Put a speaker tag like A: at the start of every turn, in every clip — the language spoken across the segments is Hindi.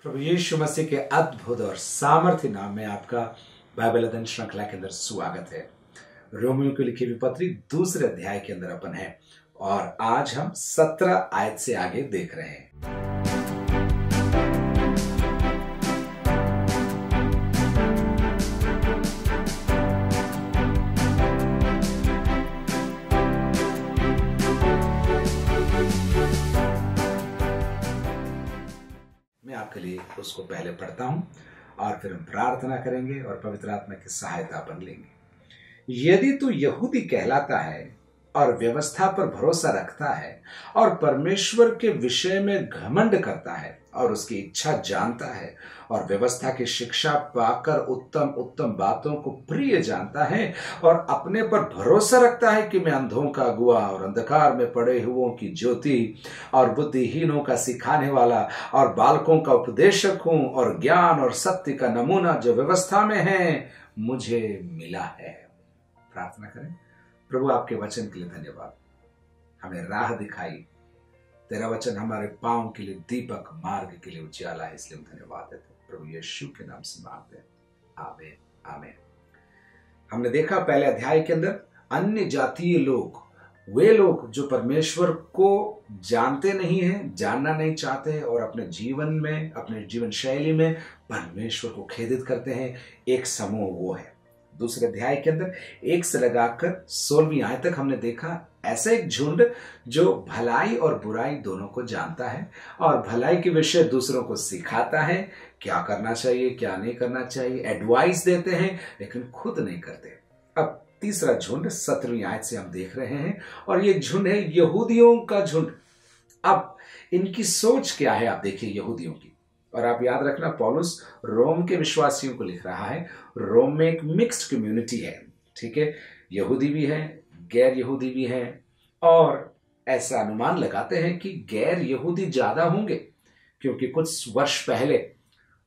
A: प्रभु यीशु मसीह के अद्भुत और सामर्थ्य नाम में आपका बाइबल अध्ययन श्रृंखला के अंदर स्वागत है। रोमियो को लिखी हुई पत्री दूसरे अध्याय के अंदर अपन है और आज हम 17 आयत से आगे देख रहे हैं। आपके लिए उसको पहले पढ़ता हूं और फिर हम प्रार्थना करेंगे और पवित्र आत्मा की सहायता अपन लेंगे। यदि तू यहूदी कहलाता है और व्यवस्था पर भरोसा रखता है और परमेश्वर के विषय में घमंड करता है और उसकी इच्छा जानता है और व्यवस्था की शिक्षा पाकर उत्तम उत्तम बातों को प्रिय जानता है और अपने पर भरोसा रखता है कि मैं अंधों का अगुआ और अंधकार में पड़े हुओं की ज्योति और बुद्धिहीनों का सिखाने वाला और बालकों का उपदेशक हूं और ज्ञान और सत्य का नमूना जो व्यवस्था में है मुझे मिला है। प्रार्थना करें। प्रभु आपके वचन के लिए धन्यवाद। हमें राह दिखाई, तेरा वचन हमारे पांव के लिए दीपक, मार्ग के लिए उजाला है, इसलिए हम धन्यवाद देते हैं। प्रभु यीशु के नाम से मांगते हैं, आमीन आमीन। हमने देखा पहले अध्याय के अंदर अन्य जातीय लोग, वे लोग जो परमेश्वर को जानते नहीं हैं, जानना नहीं चाहते और अपने जीवन में, अपने जीवन शैली में परमेश्वर को खेदित करते हैं, एक समूह वो है। दूसरे अध्याय के अंदर 1 से लगाकर 16वीं आयत तक हमने देखा ऐसा एक झुंड जो भलाई और बुराई दोनों को जानता है और भलाई के विषय दूसरों को सिखाता है, क्या करना चाहिए क्या नहीं करना चाहिए, एडवाइस देते हैं लेकिन खुद नहीं करते। अब तीसरा झुंड 17वीं आयत से हम देख रहे हैं और ये झुंड है यहूदियों का झुंड। अब इनकी सोच क्या है आप देखिए यहूदियों की। और आप याद रखना पौलुस रोम के विश्वासियों को लिख रहा है। रोम में एक मिक्स्ड कम्युनिटी है, ठीक है, यहूदी भी है, गैर यहूदी भी है और ऐसा अनुमान लगाते हैं कि गैर यहूदी ज्यादा होंगे क्योंकि कुछ वर्ष पहले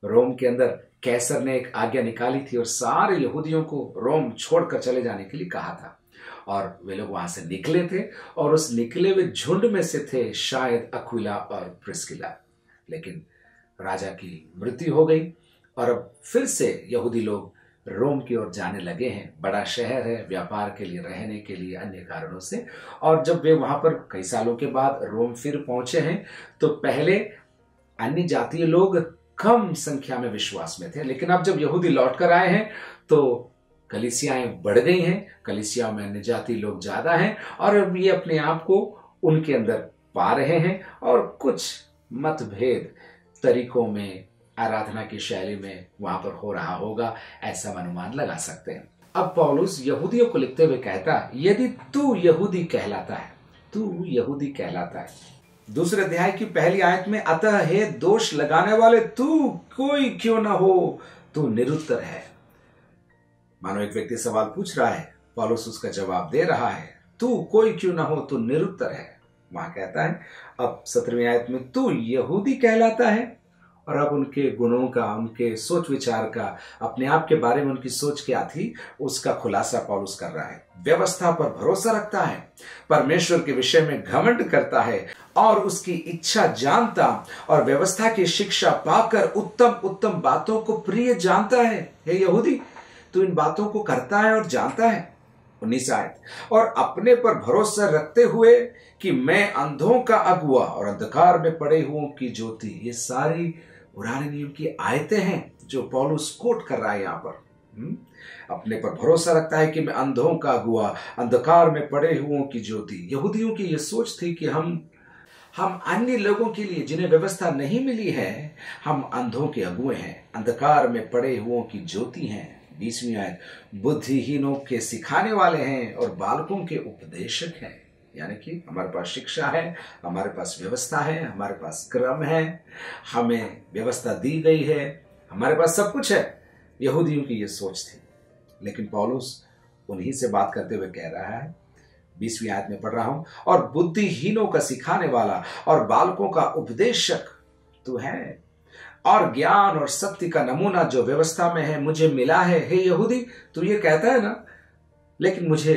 A: रोम के अंदर कैसर ने एक आज्ञा निकाली थी और सारे यहूदियों को रोम छोड़कर चले जाने के लिए कहा था और वे लोग वहां से निकले थे और उस निकले हुए झुंड में से थे शायद अक्विला और प्रिस्किला। लेकिन राजा की मृत्यु हो गई और अब फिर से यहूदी लोग रोम की ओर जाने लगे हैं। बड़ा शहर है, व्यापार के लिए, रहने के लिए, अन्य कारणों से। और जब वे वहां पर कई सालों के बाद रोम फिर पहुंचे हैं तो पहले अन्य जातीय लोग कम संख्या में विश्वास में थे, लेकिन अब जब यहूदी लौट कर आए हैं तो कलीसियाएं बढ़ गई हैं, कलीसियाओं में अन्य जातीय लोग ज्यादा हैं और अब ये अपने आप को उनके अंदर पा रहे हैं और कुछ मतभेद तरीकों में, आराधना की शैली में वहां पर हो रहा होगा, ऐसा अनुमान लगा सकते हैं। अब पौलुस यहूदियों को लिखते हुए कहता है, यदि तू यहूदी कहलाता है, तू यहूदी कहलाता है। दूसरे अध्याय की पहली आयत में, अतः हे दोष लगाने वाले तू कोई क्यों ना हो, तू निरुत्तर है। मानो एक व्यक्ति सवाल पूछ रहा है, पौलुस उसका जवाब दे रहा है, तू कोई क्यों ना हो, तू निरुत्तर है। वहां कहता है अब 17वीं आयत में, तू यहूदी कहलाता है और अब उनके गुणों का, उनके सोच विचार का, अपने आप के बारे में उनकी सोच क्या थी उसका खुलासा पौलुस कर रहा है। व्यवस्था पर भरोसा रखता है, परमेश्वर के विषय में घमंड करता है और उसकी इच्छा जानता और व्यवस्था की शिक्षा पाकर उत्तम उत्तम बातों को प्रिय जानता है। हे यहूदी, तू इन बातों को करता है और जानता है। 19 आयत, और अपने पर भरोसा रखते हुए कि मैं अंधों का अगुआ और अंधकार में पड़े हुओं की ज्योति। ये सारी पुराने नियम की आयतें हैं जो पौलुस कोट कर रहा है यहाँ पर। अपने पर भरोसा रखता है कि मैं अंधों का अगुआ, अंधकार में पड़े हुओं की ज्योति। यहूदियों की यह सोच थी कि हम अन्य लोगों के लिए जिन्हें व्यवस्था नहीं मिली है, हम अंधों के अगुए हैं, अंधकार में पड़े हुओं की ज्योति हैं। 20वीं आयत, बुद्धिहीनों के सिखाने वाले हैं और बालकों के उपदेशक हैं। यानी कि हमारे पास शिक्षा है, हमारे पास व्यवस्था है, हमारे पास क्रम है, हमें व्यवस्था दी गई है, हमारे पास सब कुछ है। यहूदियों की यह सोच थी, लेकिन पौलुस उन्हीं से बात करते हुए कह रहा है, 20वीं आयत में पढ़ रहा हूं, और बुद्धिहीनों का सिखाने वाला और बालकों का उपदेशक तू है और ज्ञान और सत्य का नमूना जो व्यवस्था में है मुझे मिला है। हे यहूदी, तू ये कहता है ना, लेकिन मुझे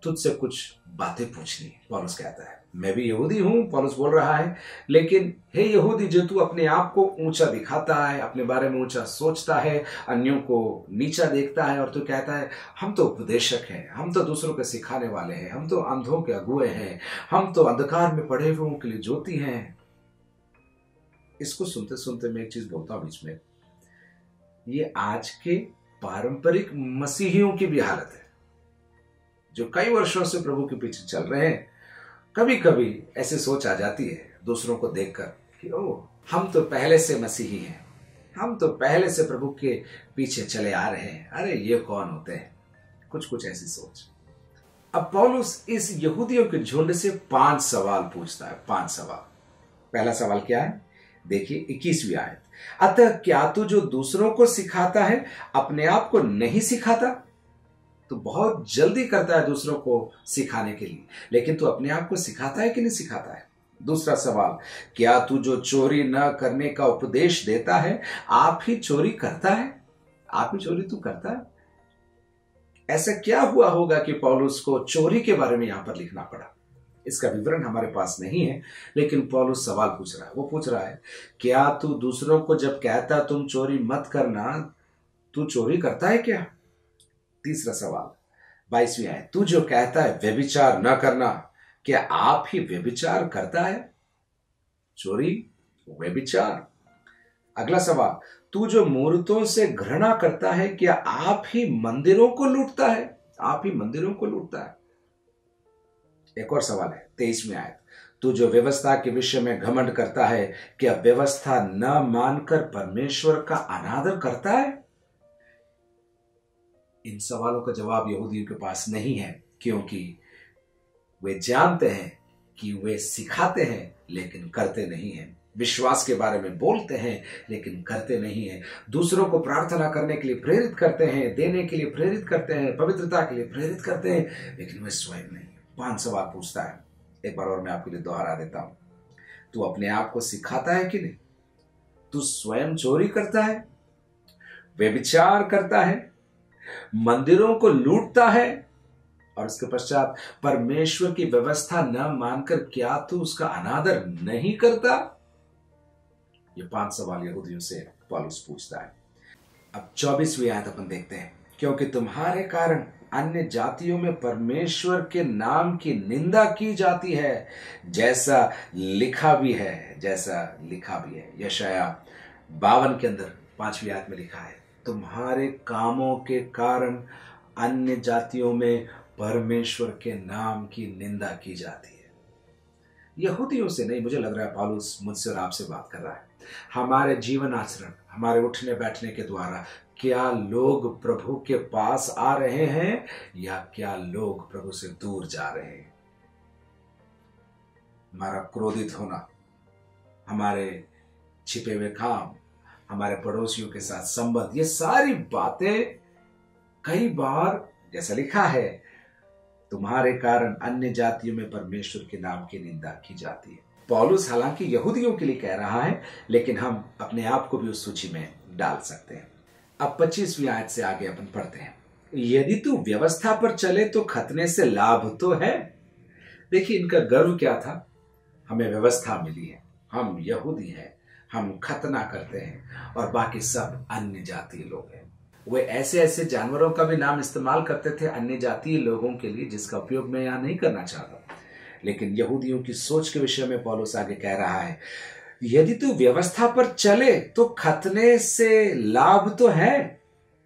A: तुझसे कुछ बातें पूछनी है। पौलुस कहता है मैं भी यहूदी हूं, पौलुस बोल रहा है, लेकिन हे यहूदी जो तू अपने आप को ऊंचा दिखाता है, अपने बारे में ऊंचा सोचता है, अन्यों को नीचा देखता है और तू कहता है हम तो उपदेशक हैं, हम तो दूसरों को सिखाने वाले हैं, हम तो अंधों के अगुए हैं, हम तो अंधकार में पड़े हुओं के लिए ज्योति हैं। इसको सुनते सुनते मैं एक चीज बोलता हूं बीच में, ये आज के पारंपरिक मसीहियों की भी हालत है जो कई वर्षों से प्रभु के पीछे चल रहे हैं। कभी कभी ऐसी सोच आ जाती है दूसरों को देखकर कि ओ हम तो पहले से मसीही हैं, हम तो पहले से प्रभु के पीछे चले आ रहे हैं, अरे ये कौन होते हैं, कुछ ऐसी सोच। अब पौलुस इस यहूदियों के झुंड से 5 सवाल पूछता है, 5 सवाल। पहला सवाल क्या है, देखिए 21वीं आयत, अतः क्या तू जो दूसरों को सिखाता है अपने आप को नहीं सिखाता? तो बहुत जल्दी करता है दूसरों को सिखाने के लिए, लेकिन तू अपने आप को सिखाता है कि नहीं सिखाता है? दूसरा सवाल, क्या तू जो चोरी न करने का उपदेश देता है आप ही चोरी करता है? आप ही चोरी तू करता है? ऐसा क्या हुआ होगा कि पौलुस को चोरी के बारे में यहां पर लिखना पड़ा? इसका विवरण हमारे पास नहीं है, लेकिन पौलुस सवाल पूछ रहा है। वो पूछ रहा है, क्या तू दूसरों को जब कहता तुम चोरी मत करना, तू चोरी करता है क्या? तीसरा सवाल 22वीं आयत, तू जो कहता है व्यभिचार न करना, क्या आप ही व्यभिचार करता है? चोरी, व्यभिचार। अगला सवाल, तू जो मूर्तों से घृणा करता है, क्या आप ही मंदिरों को लूटता है? आप ही मंदिरों को लूटता है। एक और सवाल है 23वीं आयत, तू जो व्यवस्था के विषय में घमंड करता है, क्या व्यवस्था न मानकर परमेश्वर का अनादर करता है? इन सवालों का जवाब यहूदियों के पास नहीं है, क्योंकि वे जानते हैं कि वे सिखाते हैं लेकिन करते नहीं हैं, विश्वास के बारे में बोलते हैं लेकिन करते नहीं हैं, दूसरों को प्रार्थना करने के लिए प्रेरित करते हैं, देने के लिए प्रेरित करते हैं, पवित्रता के लिए प्रेरित करते हैं, लेकिन वे स्वयं नहीं। 5 सवाल पूछता है। एक बार और मैं आपके लिए दोहरा देता हूं, तू अपने आप को सिखाता है कि नहीं? तू स्वयं चोरी करता है, व्यभिचार करता है, मंदिरों को लूटता है, और उसके पश्चात परमेश्वर की व्यवस्था न मानकर क्या तू उसका अनादर नहीं करता? ये 5 सवाल यहूदियों से पौलुस पूछता है। अब 24वीं आयत अपन देखते हैं, क्योंकि तुम्हारे कारण अन्य जातियों में परमेश्वर के नाम की निंदा की जाती है, जैसा लिखा भी है, जैसा लिखा भी है। यशाया 52 के अंदर 5वीं आयत में लिखा है, तुम्हारे कामों के कारण अन्य जातियों में परमेश्वर के नाम की निंदा की जाती है। यहूदियों से नहीं, मुझे लग रहा है पौलुस मुझसे और आपसे बात कर रहा है। हमारे जीवन आचरण, हमारे उठने बैठने के द्वारा क्या लोग प्रभु के पास आ रहे हैं या क्या लोग प्रभु से दूर जा रहे हैं? हमारा क्रोधित होना, हमारे छिपे हुए काम, हमारे पड़ोसियों के साथ संबंध, ये सारी बातें कई बार जैसा लिखा है, तुम्हारे कारण अन्य जातियों में परमेश्वर के नाम की निंदा की जाती है। पौलुस हालांकि यहूदियों के लिए कह रहा है, लेकिन हम अपने आप को भी उस सूची में डाल सकते हैं। अब 25वीं आयत से आगे अपन पढ़ते हैं, यदि तू व्यवस्था पर चले तो खतने से लाभ तो है। देखिए इनका गर्व क्या था, हमें व्यवस्था मिली है, हम यहूदी हैं, हम खतना करते हैं और बाकी सब अन्य जातीय लोग हैं। वे ऐसे ऐसे जानवरों का भी नाम इस्तेमाल करते थे अन्य जातीय लोगों के लिए, जिसका उपयोग मैं यहां नहीं करना चाहता, लेकिन यहूदियों की सोच के विषय में पौलुस आगे कह रहा है, यदि तू व्यवस्था पर चले तो खतने से लाभ तो है,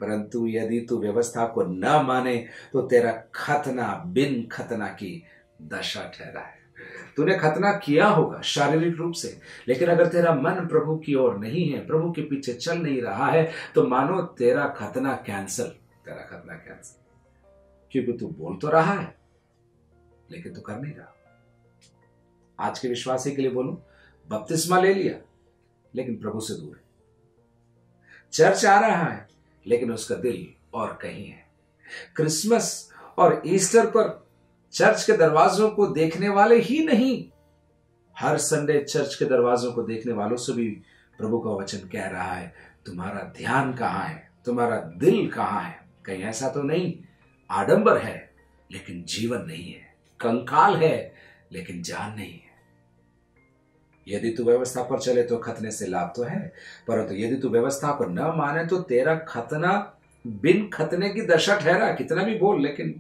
A: परंतु यदि तू व्यवस्था को न माने तो तेरा खतना बिन खतना की दशा ठहरा है। तूने खतना किया होगा शारीरिक रूप से, लेकिन अगर तेरा मन प्रभु की ओर नहीं है, प्रभु के पीछे चल नहीं रहा है, तो मानो तेरा खतना कैंसल, तेरा खतना कैंसल, क्योंकि तू बोल तो रहा है लेकिन तू कर नहीं रहा। आज के विश्वासी के लिए बोलूं, बपतिस्मा ले लिया लेकिन प्रभु से दूर है, चर्च आ रहा है लेकिन उसका दिल और कहीं है, क्रिसमस और ईस्टर पर चर्च के दरवाजों को देखने वाले ही नहीं, हर संडे चर्च के दरवाजों को देखने वालों से भी प्रभु का वचन कह रहा है, तुम्हारा ध्यान कहां है, तुम्हारा दिल कहां है? कहीं ऐसा तो नहीं आडंबर है लेकिन जीवन नहीं है, कंकाल है लेकिन जान नहीं है। यदि तू व्यवस्था पर चले तो खतने से लाभ तो है, परंतु यदि तू व्यवस्था को न माने तो तेरा खतना बिन खतने की दशा ठहरा। कितना भी बोल, लेकिन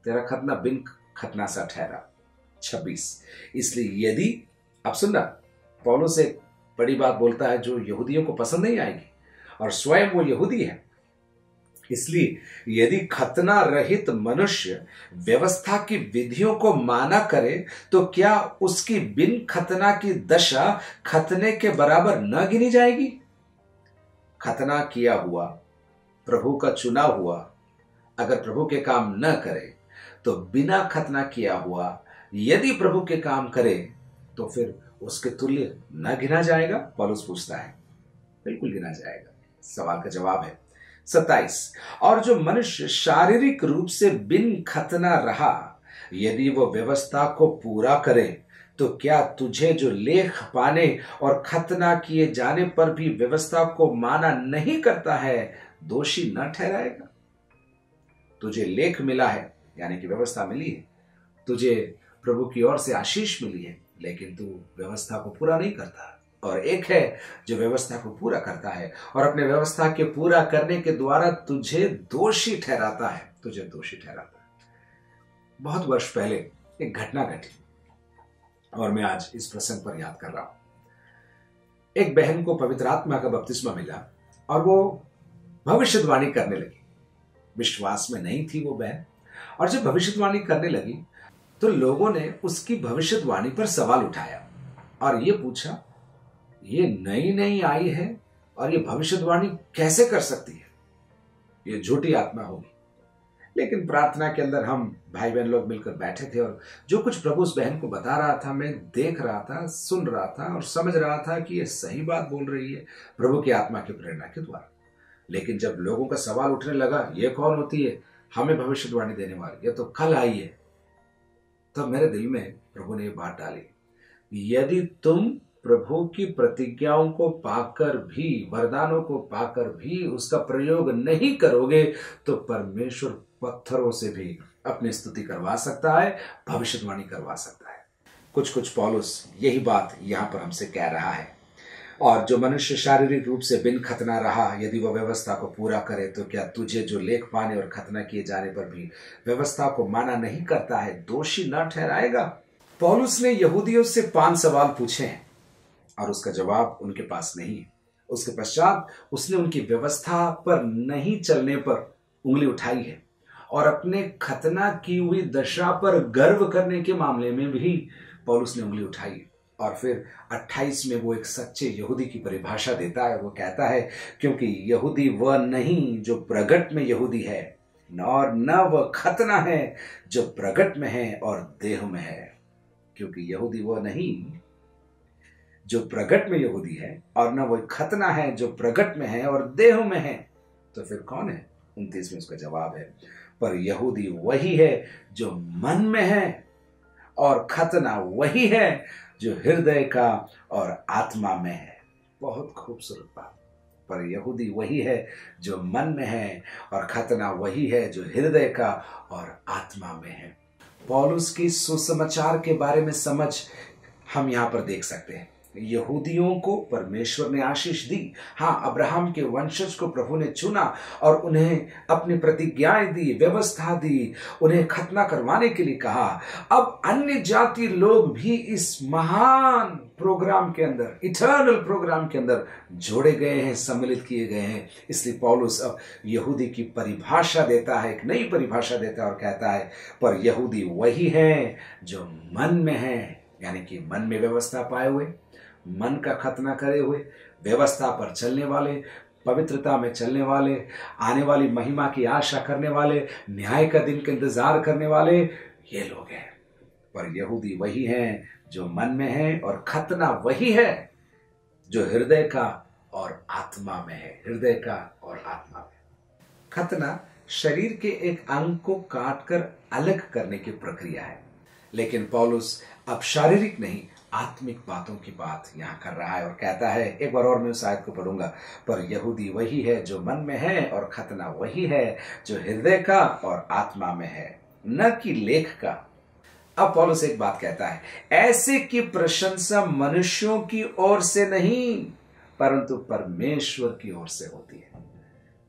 A: तेरा खतना बिन खतना सा ठहरा। 26, इसलिए यदि, अब सुनना, पौलुस एक बड़ी बात बोलता है जो यहूदियों को पसंद नहीं आएगी, और स्वयं वो यहूदी है। इसलिए यदि खतना रहित मनुष्य व्यवस्था की विधियों को माना करे तो क्या उसकी बिन खतना की दशा खतने के बराबर न गिनी जाएगी? खतना किया हुआ, प्रभु का चुना हुआ, अगर प्रभु के काम न करे तो बिना खतना किया हुआ यदि प्रभु के काम करे तो फिर उसके तुल्य न गिना जाएगा? पौलुस पूछता है। बिल्कुल गिना जाएगा। सवाल का जवाब है 27, और जो मनुष्य शारीरिक रूप से बिन खतना रहा, यदि वो व्यवस्था को पूरा करे तो क्या तुझे जो लेख पाने और खतना किए जाने पर भी व्यवस्था को माना नहीं करता है दोषी न ठहराएगा? तुझे लेख मिला है, यानी कि व्यवस्था मिली है, तुझे प्रभु की ओर से आशीष मिली है, लेकिन तू व्यवस्था को पूरा नहीं करता। और एक है जो व्यवस्था को पूरा करता है और अपने व्यवस्था के पूरा करने के द्वारा तुझे दोषी ठहराता है, तुझे दोषी ठहराता है। बहुत वर्ष पहले एक घटना घटी और मैं आज इस प्रसंग पर याद कर रहा हूं। एक बहन को पवित्र आत्मा का बपतिस्मा मिला और वो भविष्यवाणी करने लगी। विश्वास में नहीं थी वो बहन, और जब भविष्यवाणी करने लगी तो लोगों ने उसकी भविष्यवाणी पर सवाल उठाया और ये पूछा, ये नई नई आई है और ये भविष्यवाणी कैसे कर सकती है? ये झूठी आत्मा होगी। लेकिन प्रार्थना के अंदर हम भाई बहन लोग मिलकर बैठे थे और जो कुछ प्रभु उस बहन को बता रहा था, मैं देख रहा था, सुन रहा था और समझ रहा था कि ये सही बात बोल रही है प्रभु की आत्मा की प्रेरणा के द्वारा। लेकिन जब लोगों का सवाल उठने लगा, ये कौन होती है हमें भविष्यवाणी देने वाली, ये तो कल आई है, तब मेरे दिल में प्रभु ने ये बात डाली, यदि तुम प्रभु की प्रतिज्ञाओं को पाकर भी, वरदानों को पाकर भी उसका प्रयोग नहीं करोगे तो परमेश्वर पत्थरों से भी अपनी स्तुति करवा सकता है, भविष्यवाणी करवा सकता है। कुछ पौलुस यही बात यहां पर हमसे कह रहा है। और जो मनुष्य शारीरिक रूप से बिन खतना रहा, यदि वह व्यवस्था को पूरा करे तो क्या तुझे जो लेख पाने और खतना किए जाने पर भी व्यवस्था को माना नहीं करता है दोषी न ठहराएगा? पौलुस ने यहूदियों से 5 सवाल पूछे हैं और उसका जवाब उनके पास नहीं है। उसके पश्चात उसने उनकी व्यवस्था पर नहीं चलने पर उंगली उठाई है और अपने खतना की हुई दशा पर गर्व करने के मामले में भी पौलुस ने उंगली उठाई। और फिर 28 में वो एक सच्चे यहूदी की परिभाषा देता है। वो कहता है, क्योंकि यहूदी वह नहीं जो प्रगट में यहूदी है, और न वह खतना है जो प्रगट में है और देह में है। क्योंकि यहूदी वह नहीं जो प्रगट में यहूदी है और न वह खतना है जो प्रगट में है और देह में है, तो फिर कौन है? 29 में उसका जवाब है, पर यहूदी वही है जो मन में है और खतना वही है जो हृदय का और आत्मा में है। बहुत खूबसूरत बात। पर यहूदी वही है जो मन में है और खतना वही है जो हृदय का और आत्मा में है। पौलुस की सुसमाचार के बारे में समझ हम यहां पर देख सकते हैं। यहूदियों को परमेश्वर ने आशीष दी। हाँ, अब्राहम के वंशज को प्रभु ने चुना और उन्हें अपनी प्रतिज्ञाएं दी, व्यवस्था दी, उन्हें खतना करवाने के लिए कहा। अब अन्य जाति लोग भी इस महान प्रोग्राम के अंदर, इटर्नल प्रोग्राम के अंदर जोड़े गए हैं, सम्मिलित किए गए हैं। इसलिए पौलुस अब यहूदी की परिभाषा देता है, एक नई परिभाषा देता है और कहता है, पर यहूदी वही है जो मन में है, यानी कि मन में व्यवस्था पाए हुए, मन का खतना करे हुए, व्यवस्था पर चलने वाले, पवित्रता में चलने वाले, आने वाली महिमा की आशा करने वाले, न्याय का दिन का इंतजार करने वाले, ये लोग हैं। पर यहूदी वही हैं जो मन में है और खतना वही है जो हृदय का और आत्मा में है, हृदय का और आत्मा में। खतना शरीर के एक अंग को काटकर अलग करने की प्रक्रिया है, लेकिन पौलुस अब शारीरिक नहीं, आत्मिक बातों की बात यहां कर रहा है और कहता है, एक बार और मैं उस आयत को पढ़ूंगा, पर यहूदी वही है जो मन में है और खतना वही है जो हृदय का और आत्मा में है, न कि लेख का। अब पौलुस एक बात कहता है, ऐसे की प्रशंसा मनुष्यों की ओर से नहीं परंतु परमेश्वर की ओर से होती है।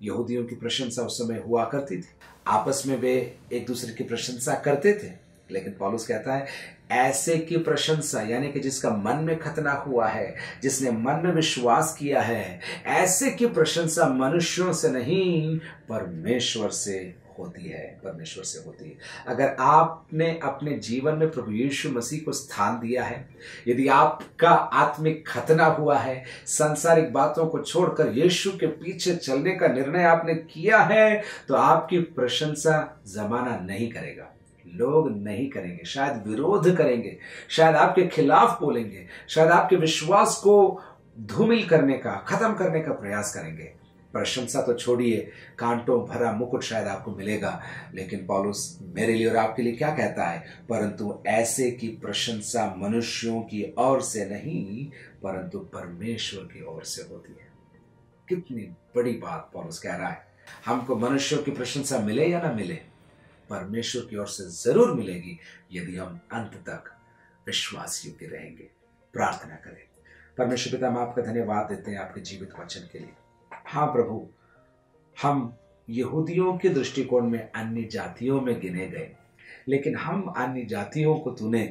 A: यहूदियों की प्रशंसा उस समय हुआ करती थी, आपस में वे एक दूसरे की प्रशंसा करते थे, लेकिन पौलुस कहता है ऐसे की प्रशंसा, यानी कि जिसका मन में खतना हुआ है, जिसने मन में विश्वास किया है, ऐसे की प्रशंसा मनुष्यों से नहीं परमेश्वर से होती है, परमेश्वर से होती है। अगर आपने अपने जीवन में प्रभु यीशु मसीह को स्थान दिया है, यदि आपका आत्मिक खतना हुआ है, सांसारिक बातों को छोड़कर यीशु के पीछे चलने का निर्णय आपने किया है, तो आपकी प्रशंसा जमाना नहीं करेगा, लोग नहीं करेंगे, शायद विरोध करेंगे, शायद आपके खिलाफ बोलेंगे, शायद आपके विश्वास को धूमिल करने का, खत्म करने का प्रयास करेंगे। प्रशंसा तो छोड़िए, कांटों भरा मुकुट शायद आपको मिलेगा, लेकिन पौलुस मेरे लिए और आपके लिए क्या कहता है, परंतु ऐसे की प्रशंसा मनुष्यों की ओर से नहीं परंतु परमेश्वर की ओर से होती है। कितनी बड़ी बात पौलुस कह रहा है। हमको मनुष्यों की प्रशंसा मिले या ना मिले, परमेश्वर की ओर से जरूर मिलेगी, यदि हम अंत तक विश्वास योग्य रहेंगे। प्रार्थना करें। परमेश्वर पिता, हम आपका धन्यवाद देते हैं आपके जीवित वचन के लिए। हाँ प्रभु, हम यहूदियों के दृष्टिकोण में अन्य जातियों में गिने गए, लेकिन हम अन्य जातियों को तूने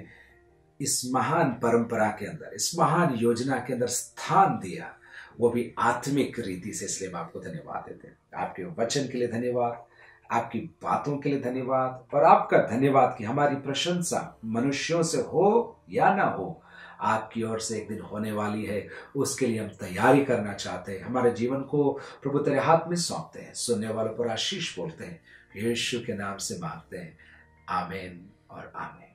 A: इस महान परंपरा के अंदर, इस महान योजना के अंदर स्थान दिया, वो भी आत्मिक रीति से। इसलिए हम आपको धन्यवाद देते हैं। आपके वचन के लिए धन्यवाद, आपकी बातों के लिए धन्यवाद, और आपका धन्यवाद कि हमारी प्रशंसा मनुष्यों से हो या ना हो, आपकी ओर से एक दिन होने वाली है। उसके लिए हम तैयारी करना चाहते हैं। हमारे जीवन को प्रभु तेरे हाथ में सौंपते हैं, सुनने वालों पर आशीष बोलते हैं, यीशु के नाम से मांगते हैं, आमीन और आमीन।